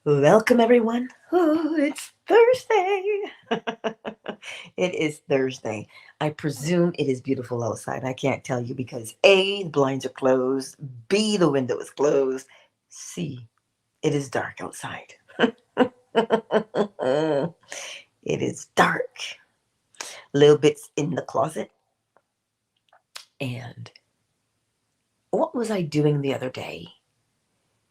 Welcome, everyone. Oh, it's Thursday. It is Thursday. I presume it is beautiful outside. I can't tell you because A, the blinds are closed, B, the window is closed, C, it is dark outside. It is dark. Little bits in the closet. And what was I doing the other day?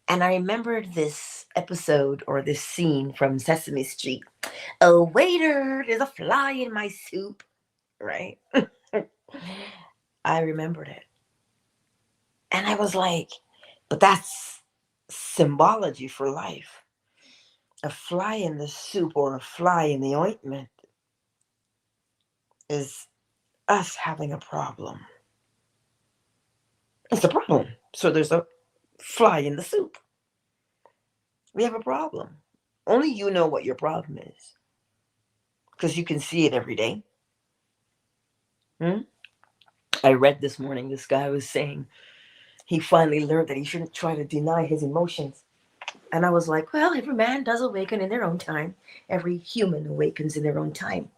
And I remembered this episode or this scene from Sesame Street. Oh, waiter, there's a fly in my soup, right? I remembered it. And I was like, but that's symbology for life. A fly in the soup or a fly in the ointment is us having a problem. It's a problem. So there's a fly in the soup. We have a problem. Only you know what your problem is because you can see it every day. I read this morning, this guy was saying he finally learned that he shouldn't try to deny his emotions. And I was like, well, every man does awaken in their own time. Every human awakens in their own time.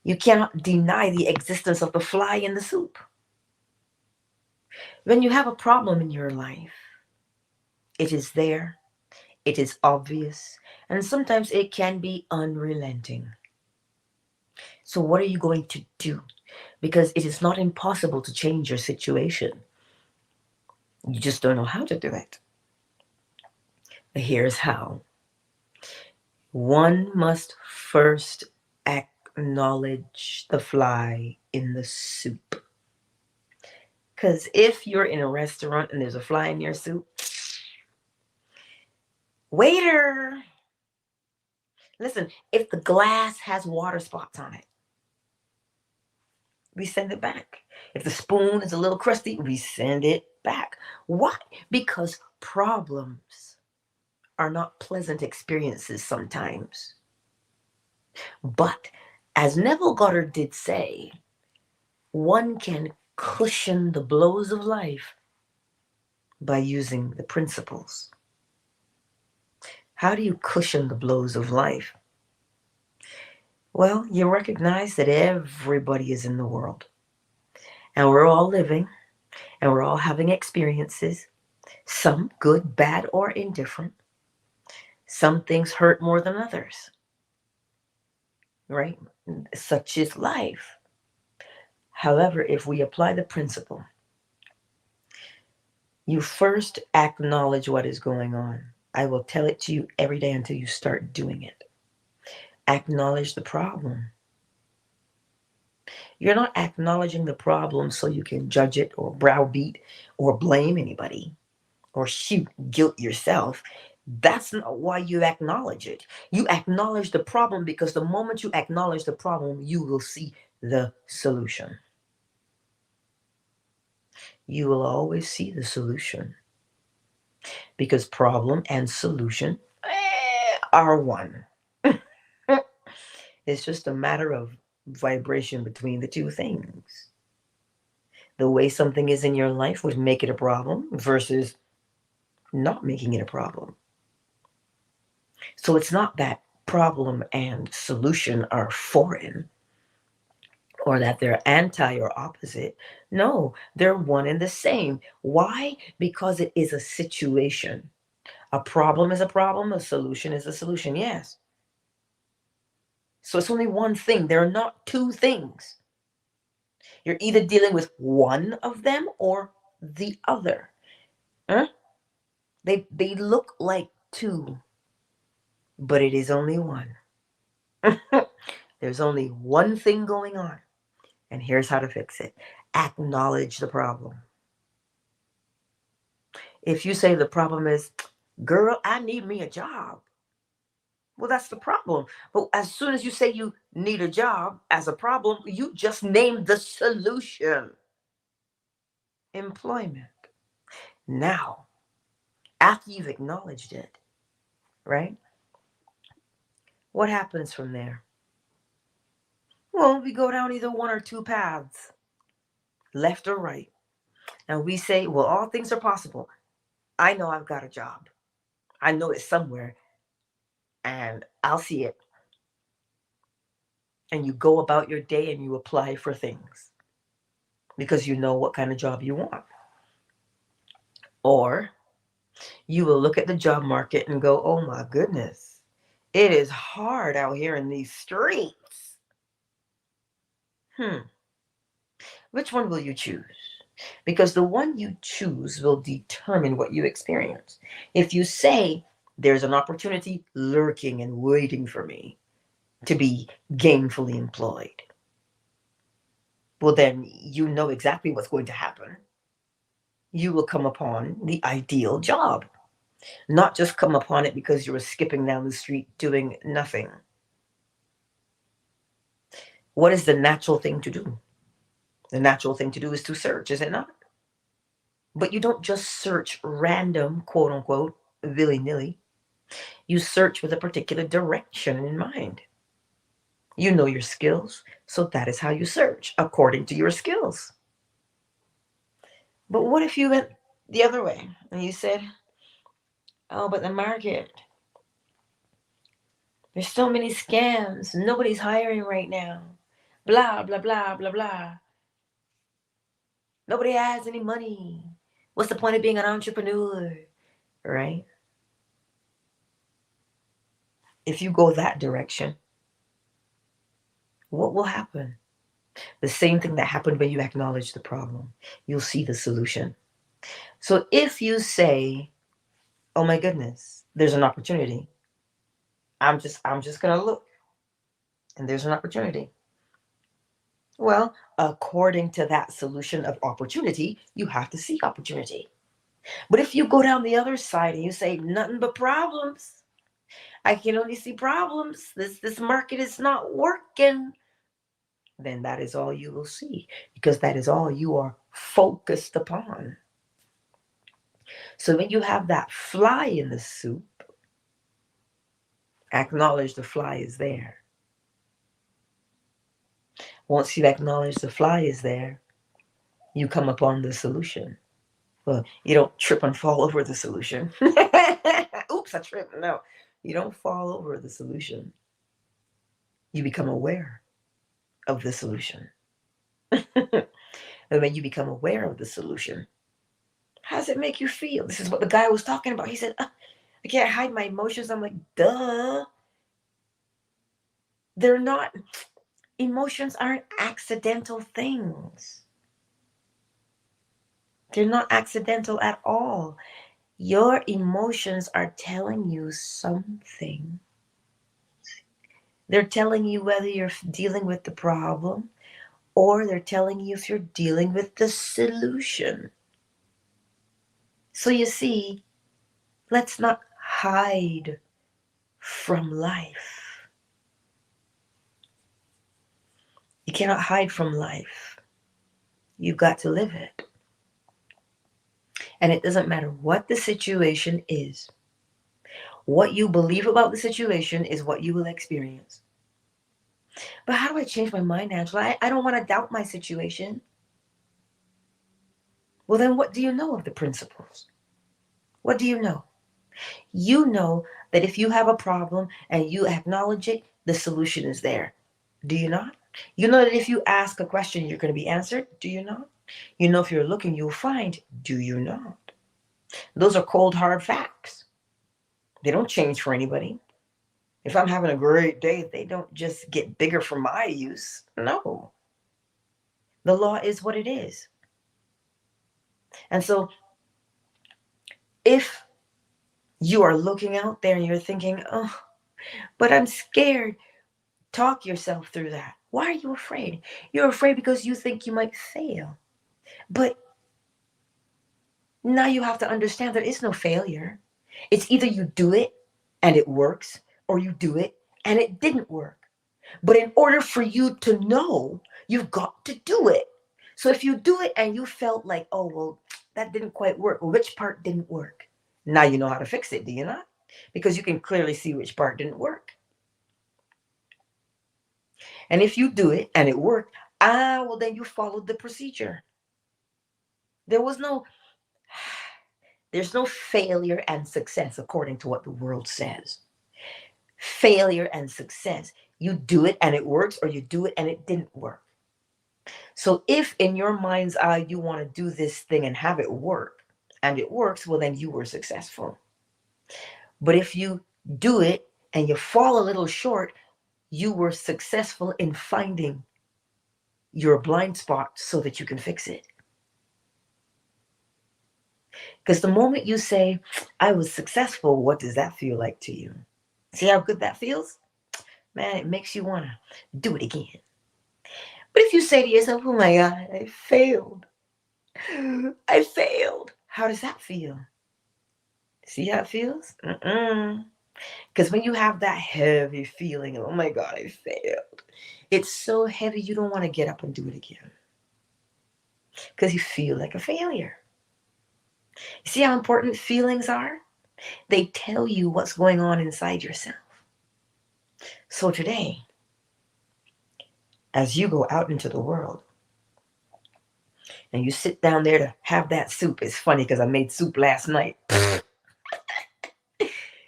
You cannot deny the existence of the fly in the soup. When you have a problem in your life, it is there, it is obvious, and sometimes it can be unrelenting. So, what are you going to do? Because it is not impossible to change your situation. You just don't know how to do it. Here's how. One must first acknowledge the fly in the soup. Because if you're in a restaurant and there's a fly in your soup, waiter, listen, if the glass has water spots on it, we send it back. If the spoon is a little crusty, we send it back. Why? Because problems are not pleasant experiences sometimes. But as Neville Goddard did say, one can cushion the blows of life by using the principles. How do you cushion the blows of life? Well, you recognize that everybody is in the world. And we're all living, and we're all having experiences, some good, bad, or indifferent. Some things hurt more than others, right? Such is life. However, if we apply the principle, you first acknowledge what is going on. I will tell it to you every day until you start doing it. Acknowledge the problem. You're not acknowledging the problem so you can judge it or browbeat or blame anybody or guilt yourself. That's not why you acknowledge it. You acknowledge the problem because the moment you acknowledge the problem, you will see the solution. You will always see the solution because problem and solution are one. It's just a matter of vibration between the two things. The way something is in your life would make it a problem versus not making it a problem. So it's not that problem and solution are foreign or that they're anti or opposite. No, they're one and the same. Why? Because it is a situation. A problem is a problem, a solution is a solution, yes. So it's only one thing. There are not two things. You're either dealing with one of them or the other. Huh? They look like two, but it is only one. There's only one thing going on. And here's how to fix it. Acknowledge the problem. If you say the problem is, girl, I need me a job. Well, that's the problem. But as soon as you say you need a job as a problem, you just named the solution. Employment. Now, after you've acknowledged it, right? What happens from there? Well, we go down either one or two paths, left or right. And we say, well, all things are possible. I know I've got a job. I know it's somewhere and I'll see it. And you go about your day and you apply for things because you know what kind of job you want. Or you will look at the job market and go, oh my goodness, it is hard out here in these streets. Which one will you choose? Because the one you choose will determine what you experience. If you say, there's an opportunity lurking and waiting for me to be gainfully employed, well, then you know exactly what's going to happen. You will come upon the ideal job, not just come upon it because you were skipping down the street doing nothing. What is the natural thing to do? The natural thing to do is to search, is it not? But you don't just search random, quote unquote, willy-nilly. You search with a particular direction in mind. You know your skills, so that is how you search, according to your skills. But what if you went the other way and you said, oh, but the market, there's so many scams, nobody's hiring right now, blah, blah, blah, blah, blah. Nobody has any money. What's the point of being an entrepreneur, right? If you go that direction, what will happen? The same thing that happened when you acknowledge the problem. You'll see the solution. So if you say, oh my goodness, there's an opportunity, I'm just gonna look and there's an opportunity. Well, according to that solution of opportunity, you have to seek opportunity. But if you go down the other side and you say nothing but problems, I can only see problems, this market is not working, then that is all you will see, because that is all you are focused upon. So when you have that fly in the soup, acknowledge the fly is there. Once you acknowledge the fly is there, you come upon the solution. Well, you don't trip and fall over the solution. Oops, I tripped. No, you don't fall over the solution. You become aware of the solution. And when you become aware of the solution, how does it make you feel? This is what the guy was talking about. He said, I can't hide my emotions. I'm like, duh. They're not, emotions aren't accidental things. They're not accidental at all. Your emotions are telling you something. They're telling you whether you're dealing with the problem or they're telling you if you're dealing with the solution. So you see, let's not hide from life. You cannot hide from life. You've got to live it. And it doesn't matter what the situation is. What you believe about the situation is what you will experience. But how do I change my mind, Angela? I don't want to doubt my situation. Well, then what do you know of the principles? What do you know? You know that if you have a problem and you acknowledge it, the solution is there. Do you not? You know that if you ask a question, you're going to be answered. Do you not? You know if you're looking, you'll find. Do you not? Those are cold, hard facts. They don't change for anybody. If I'm having a great day, they don't just get bigger for my use. No. The law is what it is. And so if you are looking out there and you're thinking, oh, but I'm scared, talk yourself through that. Why are you afraid? You're afraid because you think you might fail. But now you have to understand there is no failure. It's either you do it and it works, or you do it and it didn't work. But in order for you to know, you've got to do it. So if you do it and you felt like, oh, well, that didn't quite work. Well, which part didn't work? Now you know how to fix it, do you not? Because you can clearly see which part didn't work. And if you do it and it worked, well, then you followed the procedure. There was no, There's no failure and success according to what the world says. Failure and success. You do it and it works, or you do it and it didn't work. So if in your mind's eye you want to do this thing and have it work, and it works, well, then you were successful. But if you do it and you fall a little short, you were successful in finding your blind spot so that you can fix it. Because the moment you say, I was successful, what does that feel like to you? See how good that feels? Man, it makes you want to do it again. But if you say to yourself, oh my God, I failed. I failed. How does that feel? See how it feels? Because when you have that heavy feeling of, oh my God, I failed, it's so heavy you don't want to get up and do it again. Because you feel like a failure. See how important feelings are? They tell you what's going on inside yourself. So today, as you go out into the world and you sit down there to have that soup, it's funny because I made soup last night.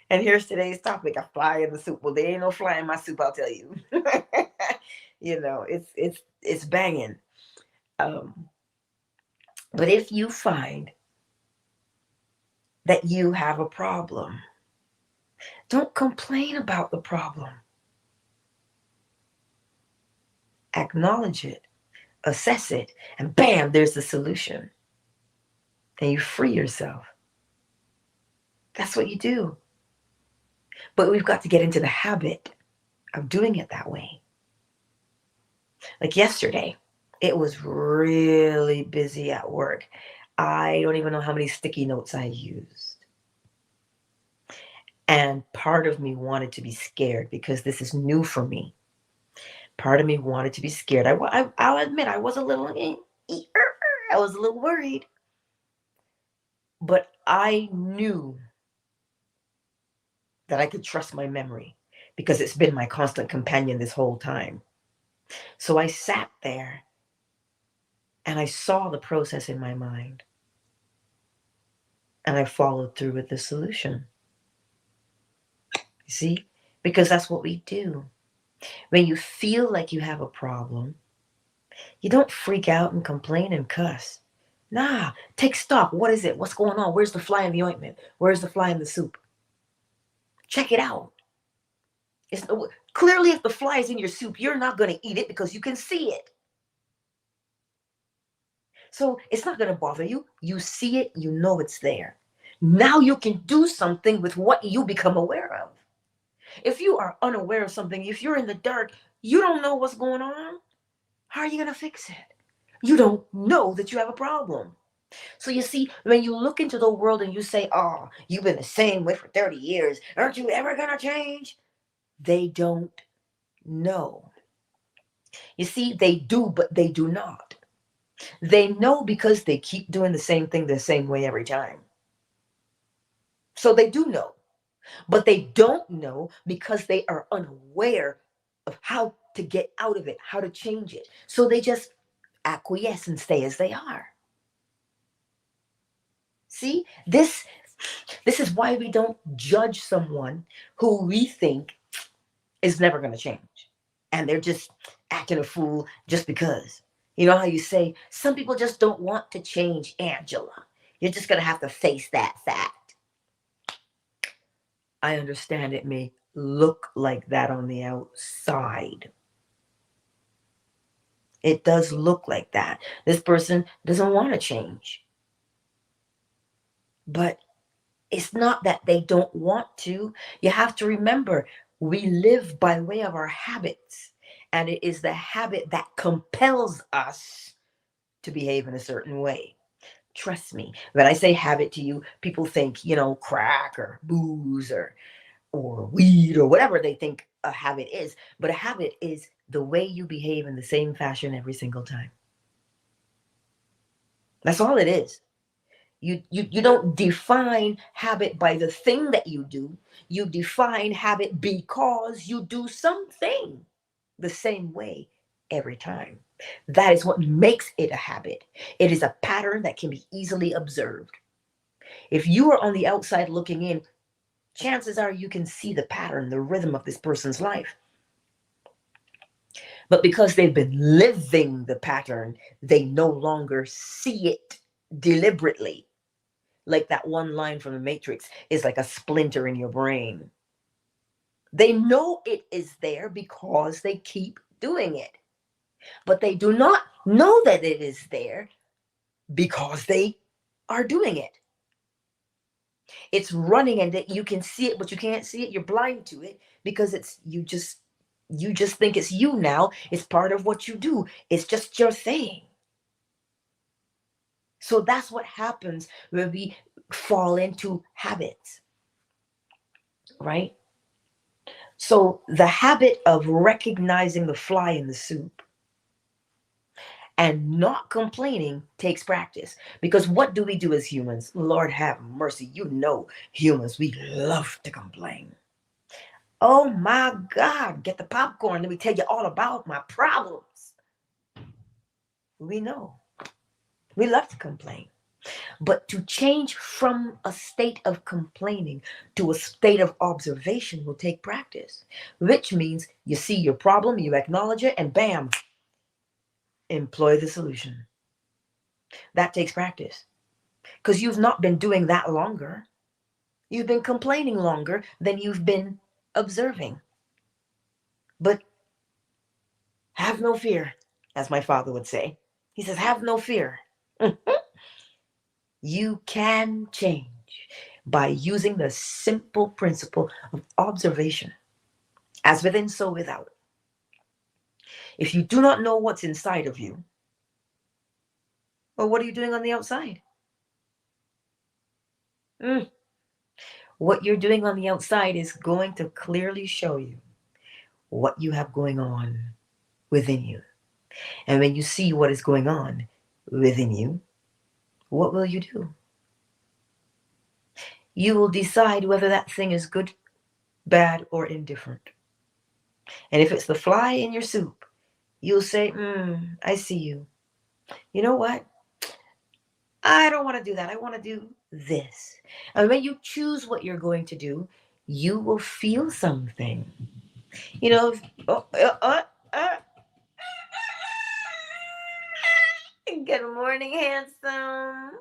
And here's today's topic: a fly in the soup. Well, there ain't no fly in my soup, I'll tell you. You know, it's banging. But if you find that you have a problem, don't complain about the problem. Acknowledge it, assess it, and bam, there's the solution. And you free yourself. That's what you do. But we've got to get into the habit of doing it that way. Like yesterday, it was really busy at work. I don't even know how many sticky notes I used. And part of me wanted to be scared because this is new for me. Part of me wanted to be scared. I'll admit I was a little worried. But I knew that I could trust my memory because it's been my constant companion this whole time. So I sat there and I saw the process in my mind. And I followed through with the solution. You see? Because that's what we do. When you feel like you have a problem, you don't freak out and complain and cuss. Nah, take stock. What is it? What's going on? Where's the fly in the ointment? Where's the fly in the soup? Check it out. Clearly, if the fly is in your soup, you're not going to eat it because you can see it. So it's not going to bother you. You see it, you know it's there. Now you can do something with what you become aware of. If you are unaware of something, if you're in the dark, you don't know what's going on. How are you going to fix it? You don't know that you have a problem. So you see, when you look into the world and you say, oh, you've been the same way for 30 years. Aren't you ever going to change? They don't know. You see, they do, but they do not. They know because they keep doing the same thing the same way every time. So they do know, but they don't know because they are unaware of how to get out of it, how to change it. So they just acquiesce and stay as they are. See, this is why we don't judge someone who we think is never going to change. And they're just acting a fool just because. You know how you say, some people just don't want to change, Angela. You're just going to have to face that fact. I understand it may look like that on the outside. It does look like that. This person doesn't want to change. But it's not that they don't want to. You have to remember, we live by way of our habits. And it is the habit that compels us to behave in a certain way. Trust me, when I say habit to you, people think, crack or booze or weed or whatever they think a habit is. But a habit is the way you behave in the same fashion every single time. That's all it is. You don't define habit by the thing that you do. You define habit because you do something the same way every time. That is what makes it a habit. It is a pattern that can be easily observed. If you are on the outside looking in, chances are you can see the pattern, the rhythm of this person's life. But because they've been living the pattern, they no longer see it deliberately. Like that one line from the Matrix is like a splinter in your brain. They know it is there because they keep doing it. But they do not know that it is there because they are doing it. It's running and that you can see it, but you can't see it. You're blind to it because it's you just think it's you now. It's part of what you do. It's just your thing. So that's what happens when we fall into habits, right? So the habit of recognizing the fly in the soup and not complaining takes practice. Because what do we do as humans? Lord have mercy. You know, humans, we love to complain. Oh my God, get the popcorn. Let me tell you all about my problems. We know. We love to complain. But to change from a state of complaining to a state of observation will take practice, which means you see your problem, you acknowledge it, and bam, employ the solution. That takes practice because you've not been doing that longer. You've been complaining longer than you've been observing. But have no fear, as my father would say. He says, have no fear. You can change by using the simple principle of observation. As within, so without. If you do not know what's inside of you, well, what are you doing on the outside? What you're doing on the outside is going to clearly show you what you have going on within you. And when you see what is going on within you, what will you do? You will decide whether that thing is good, bad, or indifferent. And if it's the fly in your soup, you'll say, I see you. You know what? I don't want to do that. I want to do this. And when you choose what you're going to do, you will feel something. You know, good morning, handsome.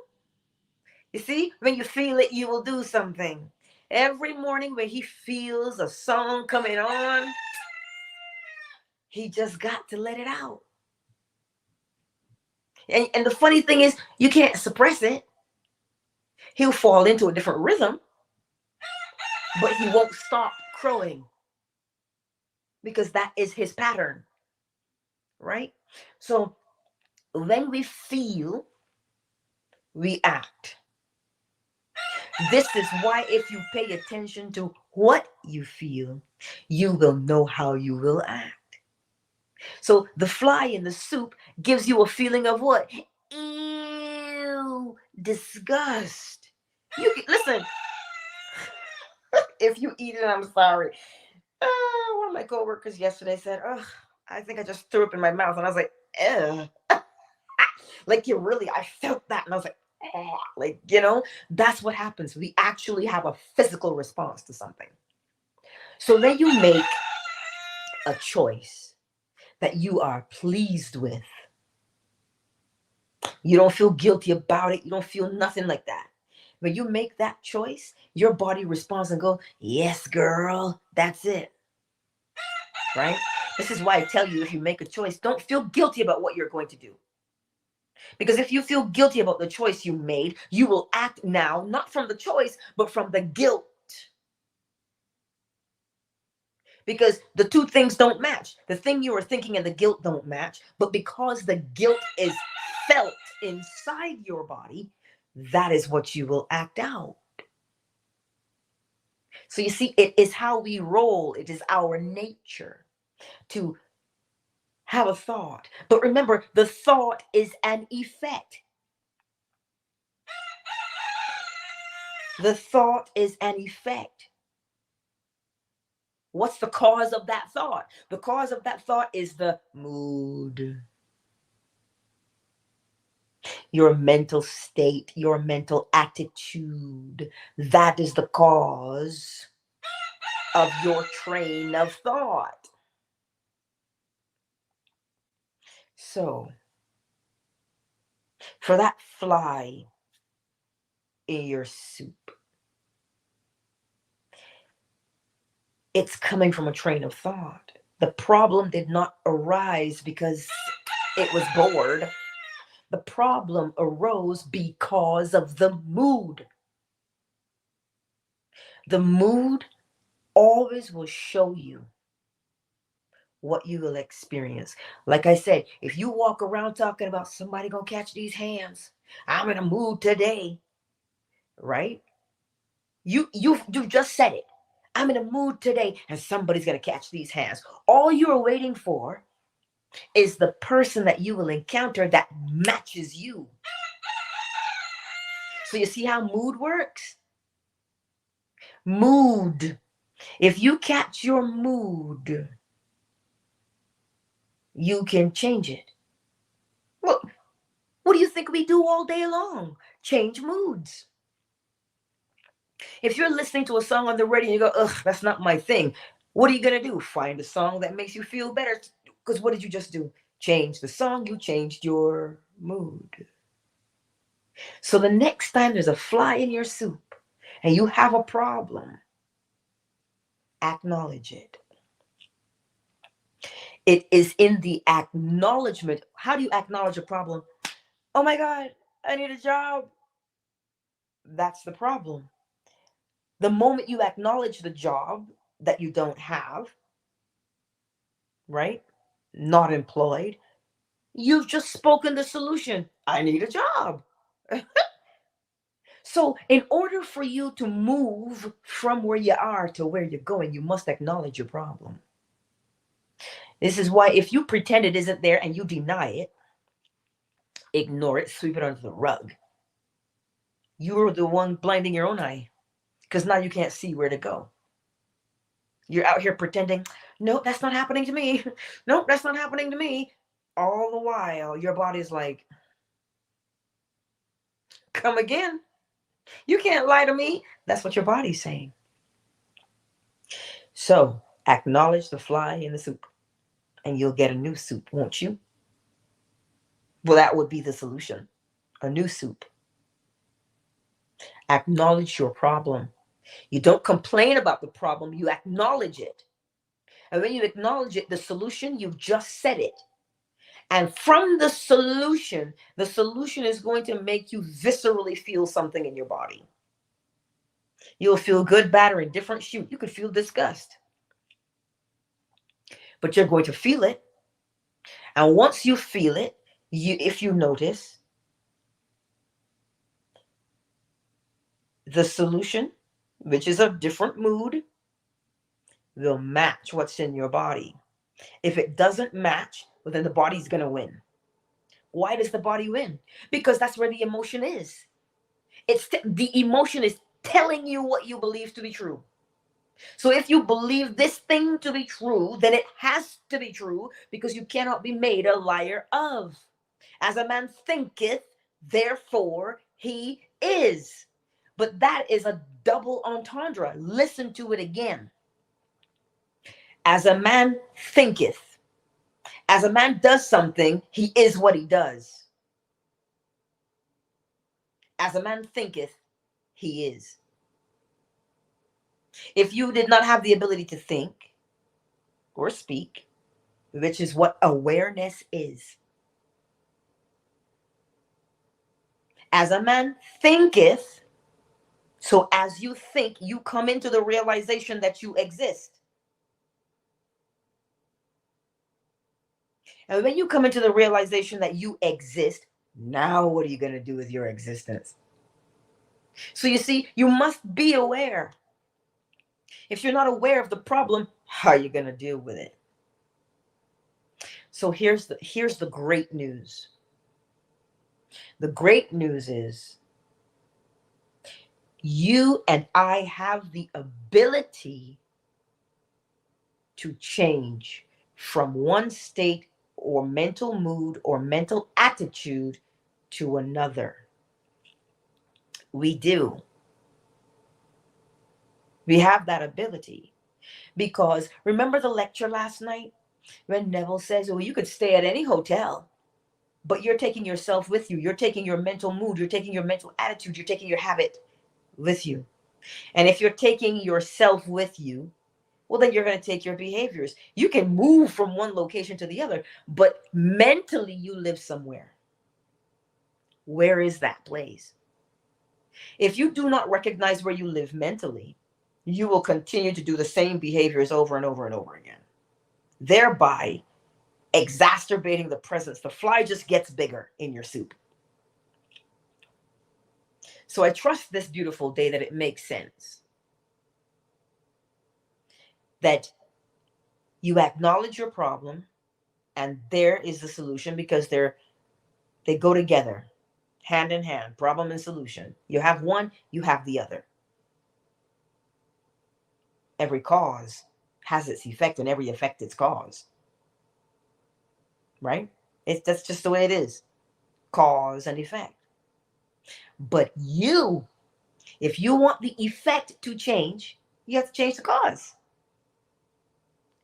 You see, when you feel it, you will do something. Every morning when he feels a song coming on, he just got to let it out. And the funny thing is, you can't suppress it. He'll fall into a different rhythm, but he won't stop crowing because that is his pattern, right? So when we feel, we act. This is why if you pay attention to what you feel, you will know how you will act. So the fly in the soup gives you a feeling of what? Ew, disgust. You can, listen, if you eat it, I'm sorry. One of my coworkers yesterday said, "Oh, I think I just threw up in my mouth," and I was like, "Ew." Like I felt that, and I was like, "Oh," like that's what happens. We actually have a physical response to something. So then you make a choice that you are pleased with. You don't feel guilty about it. You don't feel nothing like that. When you make that choice, your body responds and goes, "Yes, girl, that's it." Right? This is why I tell you, if you make a choice, don't feel guilty about what you're going to do. Because if you feel guilty about the choice you made, you will act now, not from the choice, but from the guilt. Because the two things don't match. The thing you are thinking and the guilt don't match. But because the guilt is felt inside your body, that is what you will act out. So you see, it is how we roll. It is our nature to have a thought. But remember, the thought is an effect. The thought is an effect. What's the cause of that thought? The cause of that thought is the mood. Your mental state, your mental attitude, that is the cause of your train of thought. So, for that fly in your soup, it's coming from a train of thought. The problem did not arise because it was bored. The problem arose because of the mood. The mood always will show you what you will experience. Like I said, if you walk around talking about somebody gonna catch these hands, I'm in a mood today, right? You just said it. I'm in a mood today and somebody's gonna catch these hands. All you are waiting for is the person that you will encounter that matches you. So you see how mood works? Mood. If you catch your mood, you can change it. Well, what do you think we do all day long? Change moods. If you're listening to a song on the radio and you go, ugh, that's not my thing, what are you going to do? Find a song that makes you feel better. Because what did you just do? Change the song, you changed your mood. So the next time there's a fly in your soup and you have a problem, acknowledge it. It is in the acknowledgement. How do you acknowledge a problem? Oh my God, I need a job. That's the problem. The moment you acknowledge the job that you don't have, right? Not employed, you've just spoken the solution. I need a job. So, in order for you to move from where you are to where you're going, you must acknowledge your problem. This is why if you pretend it isn't there and you deny it, ignore it, sweep it under the rug, you're the one blinding your own eye because now you can't see where to go. You're out here pretending, nope, that's not happening to me. Nope, that's not happening to me. All the while, your body's like, come again. You can't lie to me. That's what your body's saying. So acknowledge the fly in the soup and you'll get a new soup, won't you? Well, that would be the solution. A new soup. Acknowledge your problem. You don't complain about the problem, you acknowledge it. And when you acknowledge it, the solution, you've just said it. And from the solution is going to make you viscerally feel something in your body. You'll feel good, bad, or indifferent. Shoot, you could feel disgust. But you're going to feel it. And once you feel it, if you notice, the solution, which is a different mood, will match what's in your body. If it doesn't match, well, then the body's going to win. Why does the body win? Because that's where the emotion is. The emotion is telling you what you believe to be true. So if you believe this thing to be true, then it has to be true because you cannot be made a liar of. As a man thinketh, therefore he is. But that is a double entendre. Listen to it again. As a man thinketh, as a man does something, he is what he does. As a man thinketh, he is. If you did not have the ability to think or speak, which is what awareness is, as a man thinketh, so as you think, you come into the realization that you exist. And when you come into the realization that you exist, now what are you going to do with your existence? So you see, you must be aware. If you're not aware of the problem, how are you going to deal with it? So here's the great news. The great news is you and I have the ability to change from one state or mental mood or mental attitude to another. We do. We have that ability. Because remember the lecture last night when Neville says, well, you could stay at any hotel, but you're taking yourself with you. You're taking your mental mood. You're taking your mental attitude. You're taking your habit with you. And if you're taking yourself with you, well, then you're going to take your behaviors. You can move from one location to the other, but mentally you live somewhere. Where is that place? If you do not recognize where you live mentally, you will continue to do the same behaviors over and over and over again, thereby exacerbating the presence. The fly just gets bigger in your soup. So I trust this beautiful day that it makes sense. That you acknowledge your problem, and there is the solution, because they go together, hand in hand, problem and solution. You have one, you have the other. Every cause has its effect, and every effect its cause. Right? That's just the way it is. Cause and effect. But you, if you want the effect to change, you have to change the cause.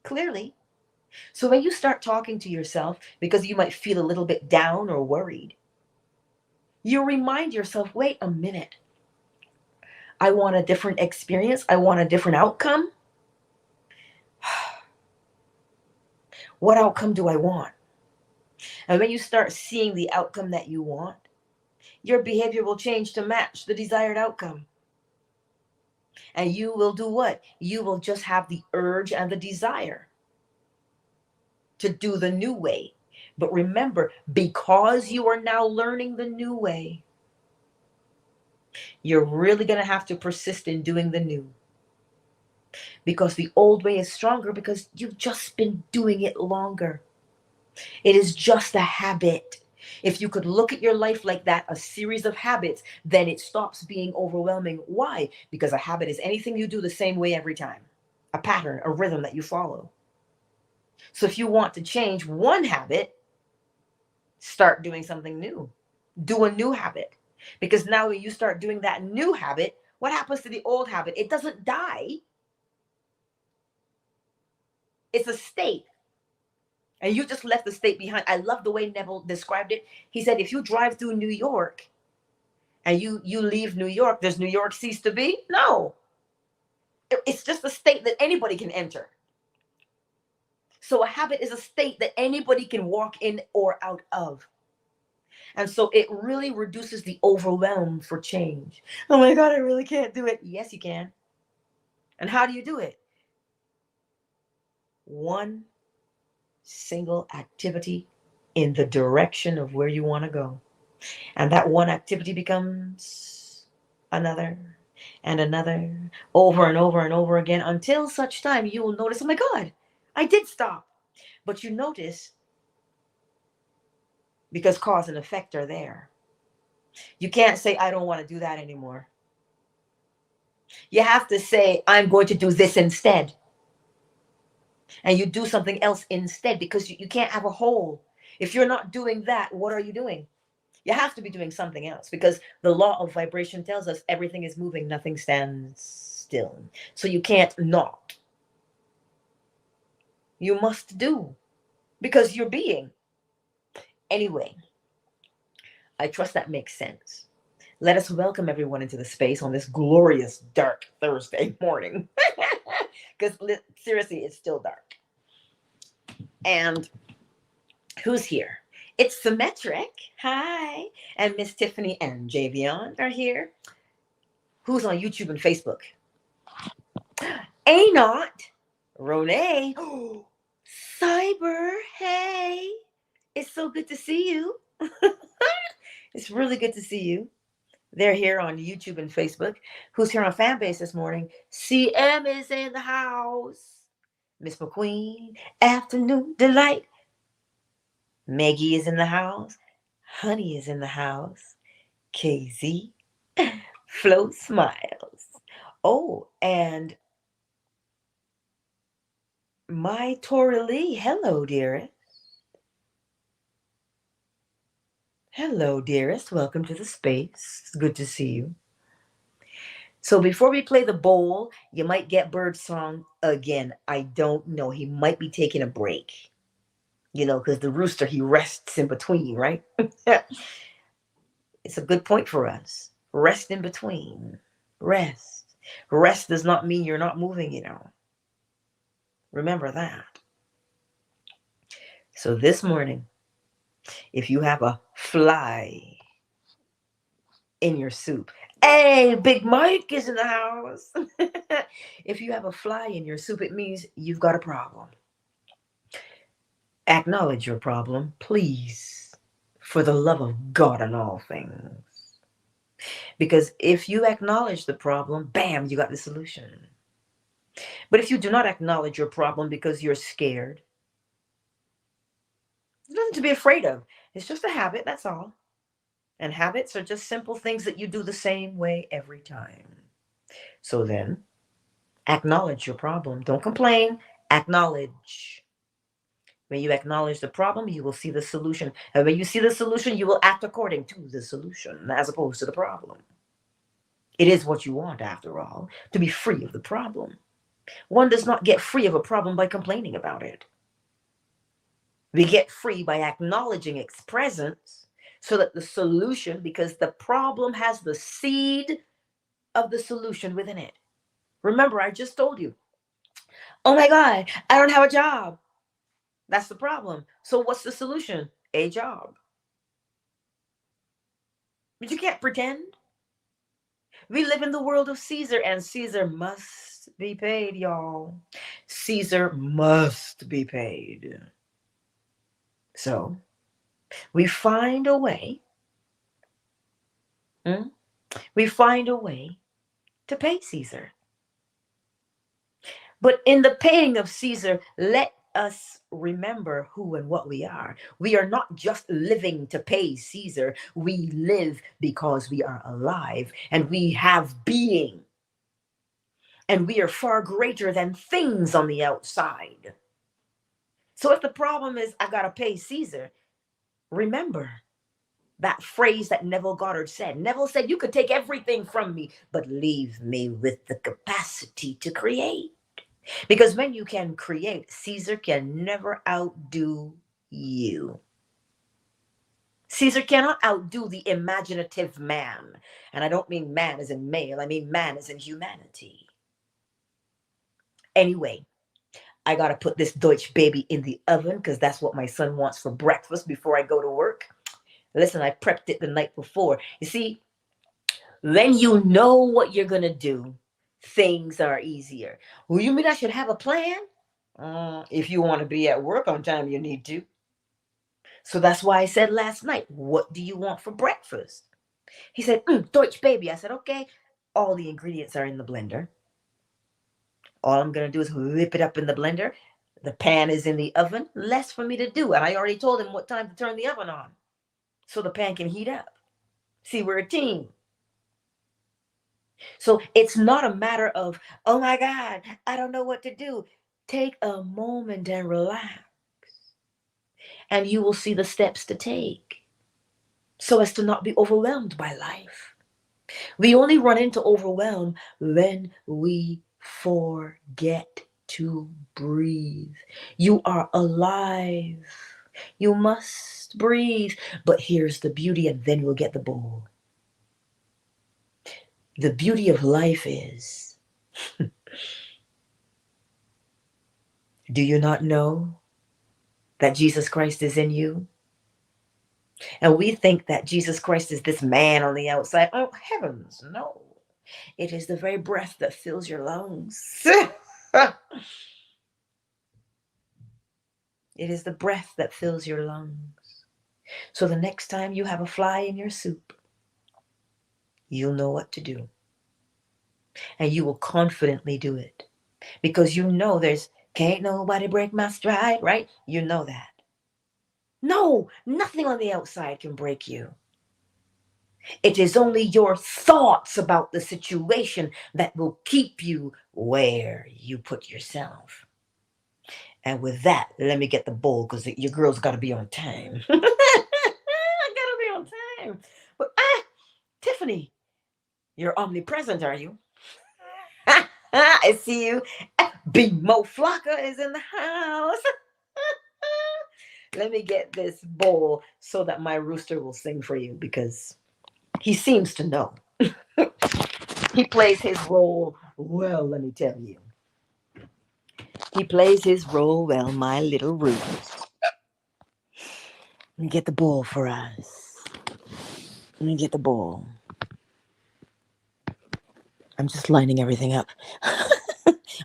Clearly. So when you start talking to yourself, because you might feel a little bit down or worried, you remind yourself, wait a minute. I want a different experience. I want a different outcome. What outcome do I want? And when you start seeing the outcome that you want, your behavior will change to match the desired outcome. And you will do what? You will just have the urge and the desire to do the new way. But remember, because you are now learning the new way, you're really going to have to persist in doing the new. Because the old way is stronger, because you've just been doing it longer. It is just a habit. If you could look at your life like that, a series of habits, then it stops being overwhelming. Why? Because a habit is anything you do the same way every time. A pattern, a rhythm that you follow. So if you want to change one habit, start doing something new. Do a new habit. Because now when you start doing that new habit, what happens to the old habit? It doesn't die. It's a state. And you just left the state behind. I love the way Neville described it. He said, if you drive through New York and you leave New York, does New York cease to be? No. It's just a state that anybody can enter. So a habit is a state that anybody can walk in or out of. And so it really reduces the overwhelm for change. Oh my God, I really can't do it. Yes, you can. And how do you do it? One single activity in the direction of where you want to go. And that one activity becomes another and another, over and over and over again, until such time you will notice, oh my God, I did stop. But you notice because cause and effect are there. You can't say, I don't want to do that anymore. You have to say, I'm going to do this instead. And you do something else instead, because you can't have a whole. If you're not doing that, what are you doing? You have to be doing something else, because the law of vibration tells us everything is moving, nothing stands still. So you can't not. You must do, because you're being. Anyway, I trust that makes sense. Let us welcome everyone into the space on this glorious dark Thursday morning. Because seriously, it's still dark. And who's here? It's Symmetric. Hi. And Miss Tiffany and Javion are here. Who's on YouTube and Facebook? Anot. Renee. Oh, Cyber. Hey. It's so good to see you. It's really good to see you. They're here on YouTube and Facebook. Who's here on Fanbase this morning? CM is in the house. Miss McQueen. Afternoon Delight. Maggie is in the house. Honey is in the house. KZ. Flo smiles. Oh, and my Tori Lee. Hello, dearest. Hello, dearest. Welcome to the space. It's good to see you. So before we play the bowl, you might get Birdsong again. I don't know. He might be taking a break. Because the rooster, he rests in between, right? It's a good point for us. Rest in between. Rest. Rest does not mean you're not moving. Remember that. So this morning, if you have a fly in your soup, hey, Big Mike is in the house. If you have a fly in your soup, it means you've got a problem. Acknowledge your problem, please, for the love of God and all things. Because if you acknowledge the problem, bam, you got the solution. But if you do not acknowledge your problem because you're scared, there's nothing to be afraid of. It's just a habit, that's all. And habits are just simple things that you do the same way every time. So then, acknowledge your problem. Don't complain, acknowledge. When you acknowledge the problem, you will see the solution. And when you see the solution, you will act according to the solution as opposed to the problem. It is what you want, after all, to be free of the problem. One does not get free of a problem by complaining about it. We get free by acknowledging its presence so that the solution, because the problem has the seed of the solution within it. Remember, I just told you, oh my God, I don't have a job. That's the problem. So what's the solution? A job. But you can't pretend. We live in the world of Caesar, and Caesar must be paid, y'all. Caesar must be paid. So we find a way. We find a way to pay Caesar. But in the paying of Caesar, let us remember who and what we are. We are not just living to pay Caesar. We live because we are alive and we have being. And we are far greater than things on the outside. So if the problem is, I got to pay Caesar, remember that phrase that Neville Goddard said. Neville said, you could take everything from me, but leave me with the capacity to create. Because when you can create, Caesar can never outdo you. Caesar cannot outdo the imaginative man. And I don't mean man as in male, I mean man as in humanity. Anyway, I got to put this Deutsch baby in the oven because that's what my son wants for breakfast before I go to work. Listen, I prepped it the night before. You see, when you know what you're going to do, things are easier. Well, you mean I should have a plan? If you want to be at work on time, you need to. So that's why I said last night, what do you want for breakfast? He said, Deutsch baby. I said, okay. All the ingredients are in the blender. All I'm going to do is whip it up in the blender. The pan is in the oven. Less for me to do. And I already told him what time to turn the oven on so the pan can heat up. See, we're a team. So it's not a matter of, oh my God, I don't know what to do. Take a moment and relax. And you will see the steps to take so as to not be overwhelmed by life. We only run into overwhelm when we forget to breathe. You are alive. You must breathe. But here's the beauty, and then we'll get the bowl. The beauty of life is, do you not know that Jesus Christ is in you? And we think that Jesus Christ is this man on the outside. Oh, heavens, no. It is the very breath that fills your lungs. It is the breath that fills your lungs. So the next time you have a fly in your soup, you'll know what to do. And you will confidently do it. Because you know there's, can't nobody break my stride, right? You know that. No, nothing on the outside can break you. It is only your thoughts about the situation that will keep you where you put yourself. And with that, let me get the bowl because your girl's got to be on time. I got to be on time. But Tiffany, you're omnipresent, are you? I see you. Bimo Flocka is in the house. Let me get this bowl so that my rooster will sing for you, because he seems to know. He plays his role well, let me tell you. He plays his role well, my little rooster. Let me get the bowl for us. Let me get the bowl. I'm just lining everything up. I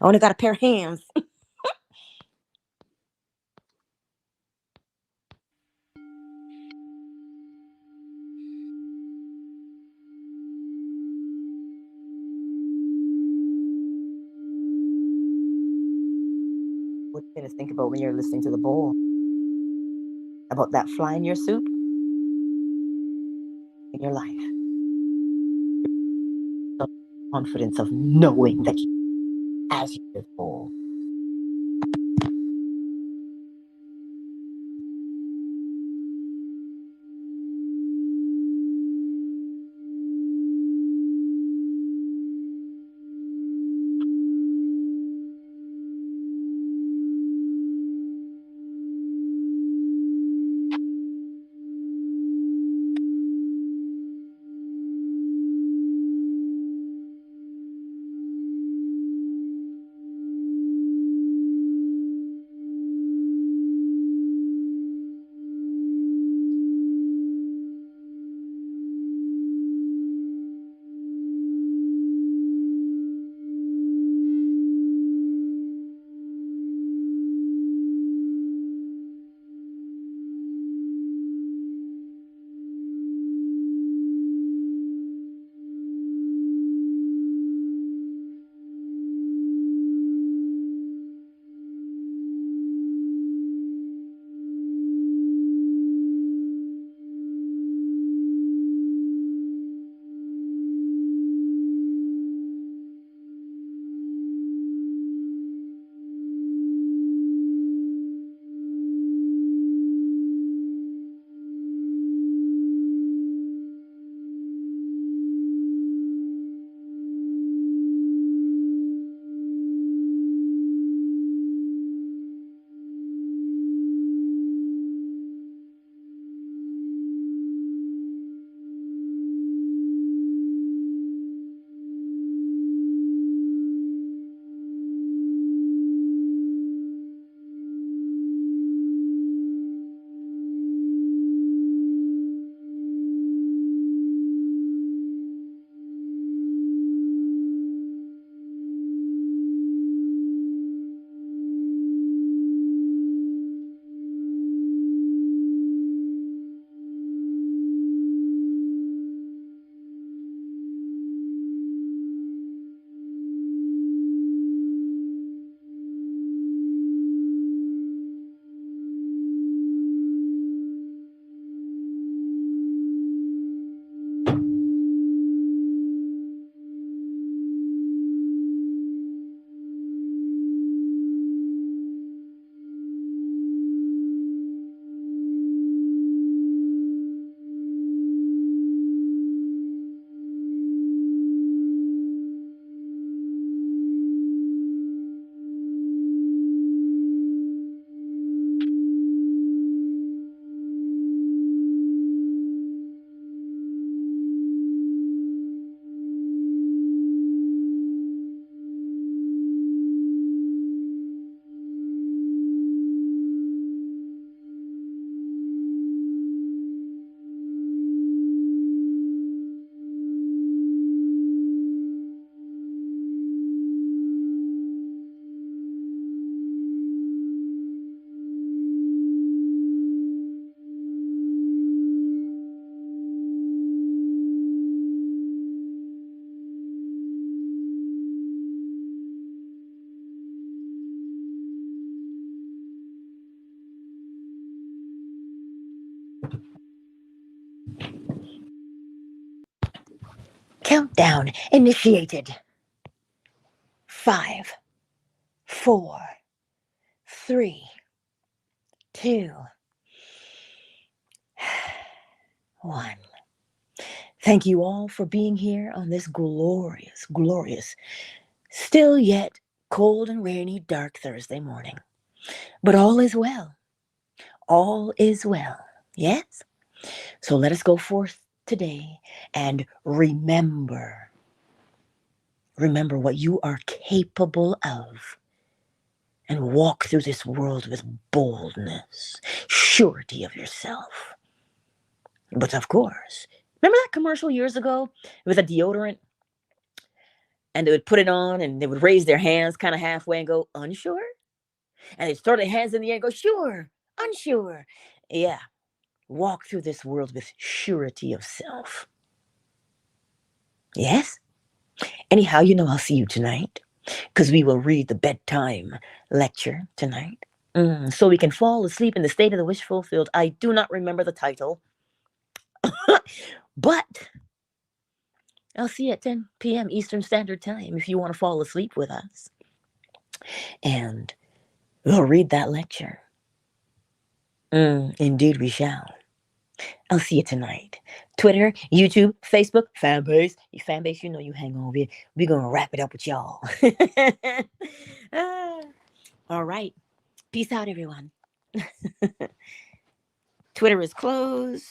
only got a pair of hands. What you gonna think about when you're listening to the bowl? About that fly in your soup in your life. The confidence of knowing that you as your bowl. Countdown initiated. 5, 4, 3, 2, 1. Thank you all for being here on this glorious, glorious, still yet cold and rainy, dark Thursday morning. But all is well. All is well. Yes? So let us go forth today and remember. Remember what you are capable of and walk through this world with boldness, surety of yourself. But of course, remember that commercial years ago with a deodorant? And they would put it on and they would raise their hands kind of halfway and go, unsure? And they'd throw their hands in the air and go, sure, unsure. Yeah, walk through this world with surety of self. Yes? Anyhow, I'll see you tonight because we will read the bedtime lecture tonight. So we can fall asleep in the state of the wish fulfilled. I do not remember the title, but I'll see you at 10 p.m. Eastern Standard Time if you want to fall asleep with us. And we'll read that lecture. Indeed we shall. I'll see you tonight. Twitter, YouTube, Facebook, fanbase. Your fanbase, you hang over here. We're going to wrap it up with y'all. All right. Peace out, everyone. Twitter is closed.